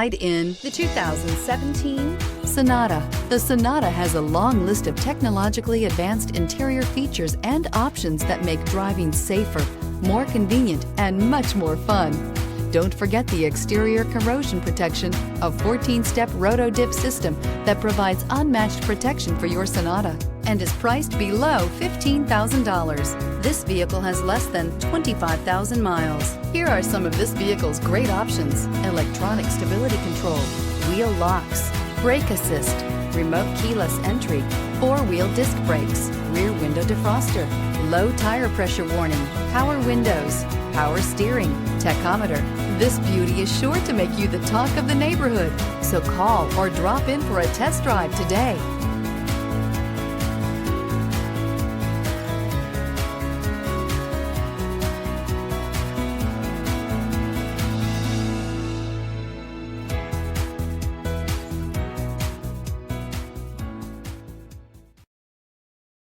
In the 2017 Sonata. The Sonata has a long list of technologically advanced interior features and options that make driving safer, more convenient, and much more fun. Don't forget the exterior corrosion protection, a 14-step roto-dip system that provides unmatched protection for your Sonata and is priced below $15,000. This vehicle has less than 25,000 miles. Here are some of this vehicle's great options: electronic stability control, wheel locks, brake assist, remote keyless entry, four-wheel disc brakes, rear window defroster, low tire pressure warning, power windows, power steering, tachometer. This beauty is sure to make you the talk of the neighborhood. So call or drop in for a test drive today.